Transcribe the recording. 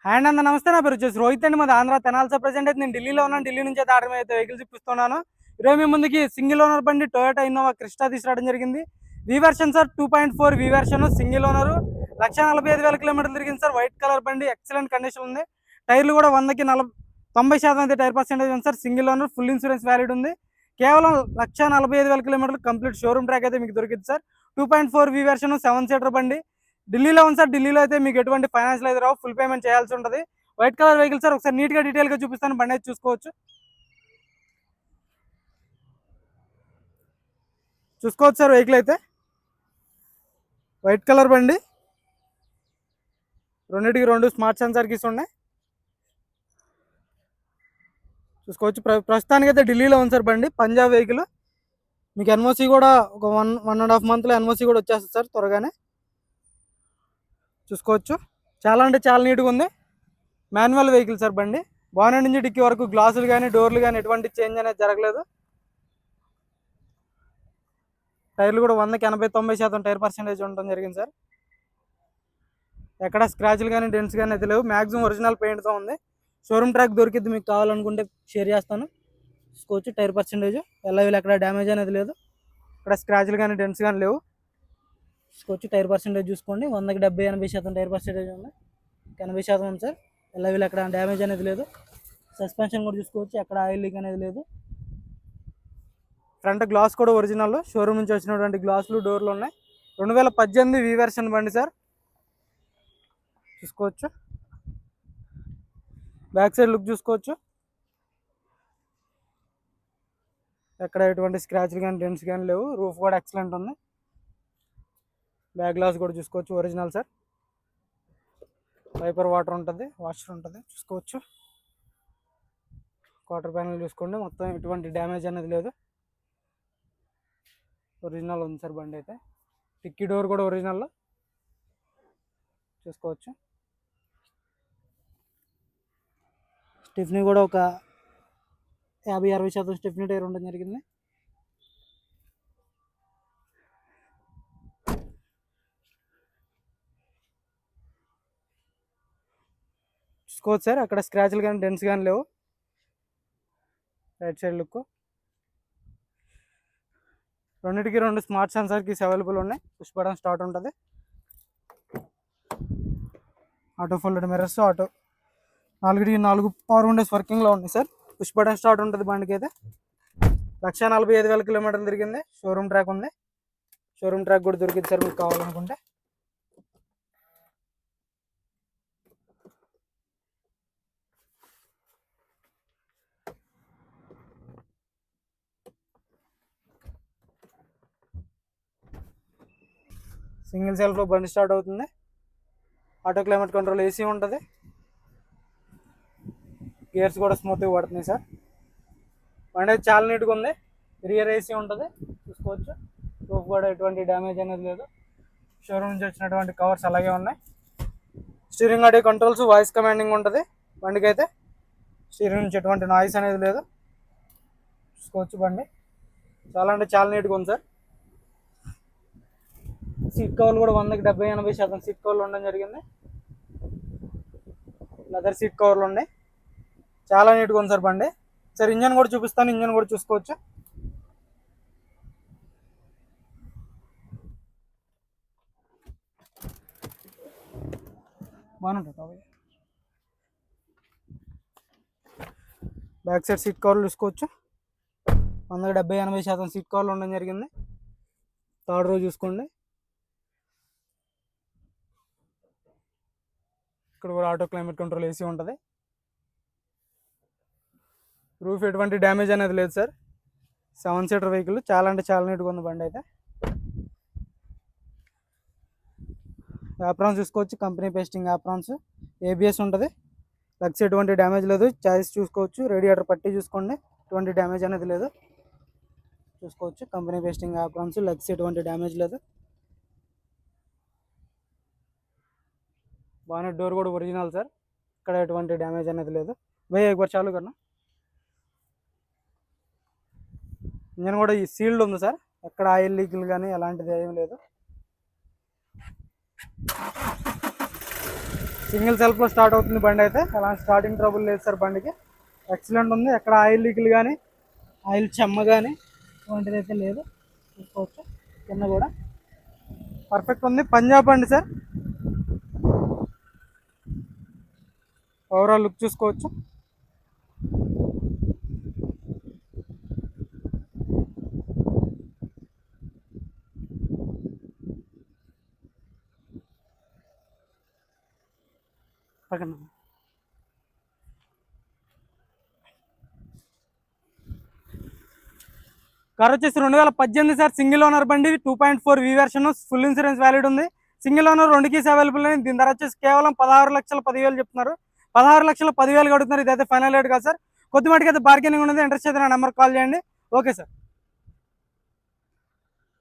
Hi అండి, నమస్తే. నా పేరు వచ్చేసి రోహిత్ అండి. మాది ఆంధ్ర తెనాలి సార్. ప్రజెంట్ అయితే నేను ఢిల్లీలో ఉన్నాను. ఢిల్లీ నుంచి అయితే ఆర్డర్ అయితే వెహికల్ చూపిస్తున్నాను. ఈరోజు మీ ముందుకి సింగిల్ ఓనర్ బండి టొయోటా ఇన్నోవా క్రిస్టా తీసుకురావడం జరిగింది. వి వెర్షన్ సార్, 2.4 వి వెర్షన్, సింగిల్ ఓనర్, 1,45,000 కిలోమీటర్లు తిరిగింది సార్. వైట్ కలర్ బండి, ఎక్సలెంట్ కండిషన్ ఉంది. టైర్లు కూడా 100కి 90% అయితే టైర్ పర్సెంటేజ్ ఉంది sir. Single owner, full insurance valid ఉంది. కేవలం 1,45,000 కిలోమీటర్లు కంప్లీట్ షోరూమ్ ట్రాక్ అయితే మీకు దొరికింది సార్. 2.4 వి వెర్షన్, 7 సీటర్ బండి. ఢిల్లీలో ఉంది సార్. ఢిల్లీలో అయితే మీకు ఎటువంటి ఫైనాన్స్ అయితే రావు, ఫుల్ పేమెంట్ చేయాల్సి ఉంటుంది. White colour vehicle sir. ఒకసారి నీట్గా డీటెయిల్గా చూపిస్తాను, బండి అయితే చూసుకోవచ్చు. సార్ వెహికల్ అయితే వైట్ కలర్ బండి, రెండింటికి 2 స్మార్ట్ సెన్సార్ కీస్ ఉన్నాయి. చూసుకోవచ్చు. ప్రస్తుతానికి అయితే ఢిల్లీలో ఉంది సార్ బండి. పంజాబ్ వెహికల్. మీకు ఎన్ఓసి కూడా ఒక 1.5 మంత్లో ఎన్ఓసి కూడా వచ్చేస్తుంది సార్ త్వరగానే. చూసుకోవచ్చు. చాలా అంటే చాలా నీట్గా ఉంది. మాన్యువల్ వెహికల్ సార్ బండి. బానెట్ నుంచి డిక్కీ వరకు గ్లాసులు కానీ డోర్లు కానీ ఎటువంటి చేంజ్ అనేది జరగలేదు. టైర్లు కూడా 100కి 80-90% టైర్ పర్సెంటేజ్ ఉండడం జరిగింది సార్. ఎక్కడ స్క్రాచ్లు కానీ డెంట్స్ కానీ అయితే లేవు. మ్యాక్సిమం ఒరిజినల్ పెయింట్తో ఉంది. షోరూమ్ ట్రాక్ దొరికిద్ది, మీకు కావాలనుకుంటే షేర్ చేస్తాను. చూసుకోవచ్చు. టైర్ పర్సెంటేజ్ వీళ్ళు ఎక్కడ డ్యామేజ్ అనేది లేదు. ఇక్కడ స్క్రాచ్లు కానీ డెంట్స్ కానీ లేవు. చూసుకోవచ్చు. టైర్ పర్సెంటేజ్ చూసుకోండి, 100కి 70-80% టైర్ పర్సెంటేజ్ ఉంది. 80% ఉంది సార్. వీళ్ళు ఎక్కడ డ్యామేజ్ అనేది లేదు. సస్పెన్షన్ కూడా చూసుకోవచ్చు, ఎక్కడ ఆయిల్ లీక్ అనేది లేదు. ఫ్రంట్ గ్లాస్ కూడా ఒరిజినల్, షోరూమ్ నుంచి వచ్చినటువంటి గ్లాసులు డోర్లు ఉన్నాయి. 2018 వి వెర్షన్ బండి సార్. చూసుకోవచ్చు. బ్యాక్ సైడ్ లుక్ చూసుకోవచ్చు. ఎక్కడ ఎటువంటి స్క్రాచ్లు కానీ డెంట్స్ కానీ లేవు. రూఫ్ కూడా ఎక్సలెంట్ ఉంది. బ్యాక్ గ్లాస్ కూడా చూసుకోవచ్చు, ఒరిజినల్ సార్. వైపర్ వాటర్ ఉంటుంది, వాషర్ ఉంటుంది. చూసుకోవచ్చు. క్వార్టర్ ప్యానల్ చూసుకోండి, మొత్తం ఎటువంటి డ్యామేజ్ అనేది లేదు. ఒరిజినల్ ఉంది సార్ బండి అయితే. టిక్కీ డోర్ కూడా ఒరిజినల్ చూసుకోవచ్చు. స్టెఫ్నీ కూడా ఒక 50-60% స్టెఫ్నీ టైర్ ఉండడం జరిగింది. చూసుకోవచ్చు సార్. అక్కడ స్క్రాచ్లు కానీ డెంట్స్ కానీ లేవు. Right side look. రెండింటికి 2 స్మార్ట్ సెన్సార్ కీస్ అవైలబుల్ ఉన్నాయి. పుష్ బటన్ స్టార్ట్ ఉంటుంది. Auto folded mirrors, 4 power windows వర్కింగ్లో ఉన్నాయి సార్. పుష్ బటన్ స్టార్ట్ ఉంటుంది బండికి అయితే. 1,45,000 కిలోమీటర్లు తిరిగింది. షోరూమ్ ట్రాక్ ఉంది. షోరూమ్ ట్రాక్ కూడా దొరికింది సార్ మీకు కావాలనుకుంటే. సింగిల్ సెల్ఫ్లో బండి స్టార్ట్ అవుతుంది. ఆటో క్లైమేట్ కంట్రోల్, ఏసీ ఉంటుంది. గేర్స్ కూడా స్మూత్గా పడుతున్నాయి సార్. బండి అయితే చాలా నీట్గా ఉంది. రియర్ ఏసీ ఉంటుంది. చూసుకోవచ్చు. రూఫ్ కూడా ఎటువంటి డ్యామేజ్ అనేది లేదు. షోరూమ్ నుంచి వచ్చినటువంటి కవర్స్ అలాగే ఉన్నాయి. Steering audio controls, voice commanding ఉంటుంది బండికి అయితే. స్టీరింగ్ నుంచి ఎటువంటి నాయిస్ అనేది లేదు. చూసుకోవచ్చు. బండి చాలా అంటే చాలా నీట్గా ఉంది సార్. సీట్ కవర్లు కూడా 100కి 70-80% సీట్ కవర్లు ఉండడం జరిగింది. లెదర్ సీట్ కవర్లు ఉన్నాయి. చాలా నీట్గా ఉంది సార్ బండి. సార్ ఇంజన్ కూడా చూపిస్తాను, ఇంజన్ కూడా చూసుకోవచ్చు. బాగుంటుంది. బ్యాక్ సైడ్ సీట్ కవర్లు చూసుకోవచ్చు. 100కి 70-80% సీట్ కవర్లు ఉండడం జరిగింది. థర్డ్ రో చూసుకోండి. ఇక్కడ కూడా ఆటో క్లైమేట్ కంట్రోల్, ఏసీ ఉంటుంది. రూఫ్ ఎటువంటి డ్యామేజ్ అనేది లేదు సార్. 7 seater vehicle. చాలా అంటే చాలా నీట్గా ఉంది బండి అయితే. యాప్రాన్స్ చూసుకోవచ్చు, కంపెనీ పేస్టింగ్ యాప్రాన్స్. ఏబిఎస్ ఉంటుంది. లగ్స్ ఎటువంటి డ్యామేజ్ లేదు. చాయిస్ చూసుకోవచ్చు. రేడియేటర్ పట్టి చూసుకోండి, ఎటువంటి డ్యామేజ్ అనేది లేదు. చూసుకోవచ్చు. కంపెనీ పేస్టింగ్ యాప్రాన్స్, లగ్స్ ఎటువంటి డ్యామేజ్ లేదు. బానెట్ డోర్ కూడా ఒరిజినల్ సార్. ఇక్కడ ఎటువంటి డ్యామేజ్ అనేది లేదు. భయ్యా एक बार चालू करना. ఇంజన్ కూడా ఈ సీల్డ్ ఉంది సార్. ఎక్కడ ఆయిల్ లీకులు కానీ అలాంటిది ఏమీ లేదు. సింగిల్ సెల్ఫ్లో స్టార్ట్ అవుతుంది బండి అయితే. ఎలాంటి స్టార్టింగ్ ట్రబుల్ లేదు సార్ బండికి. ఎక్సలెంట్ ఉంది. ఎక్కడ ఆయిల్ లీకులు కానీ ఆయిల్ చెమ్మ కానీ అలాంటిది అయితే లేదు. చూసుకోవచ్చు కింద కూడా పర్ఫెక్ట్ ఉంది. పంజాబ్ బండి సార్. ఓవరాల్ లుక్ చూసుకోవచ్చు. పక్కన కార్ వచ్చేసి 2018 సార్. సింగిల్ ఓనర్ బండి, 2.4 వి వెర్షన్, ఫుల్ ఇన్సూరెన్స్ వ్యాలిడ్ ఉంది. సింగిల్ ఓనర్ 2 కీస్ అవైలబుల్ ఉంది. దీని ధర వచ్చేసి కేవలం 16,10,000 చెప్తున్నారు. 16,10,000 అడుగుతున్నారు. ఇదైతే ఫైనల్ రేట్ కాదు సార్. కొద్దిమటికి అయితే బార్గెనింగ్ ఉన్నది. ఇంట్రెస్ట్ అయితే నా నెంబర్ కాల్ చేయండి. Okay sir.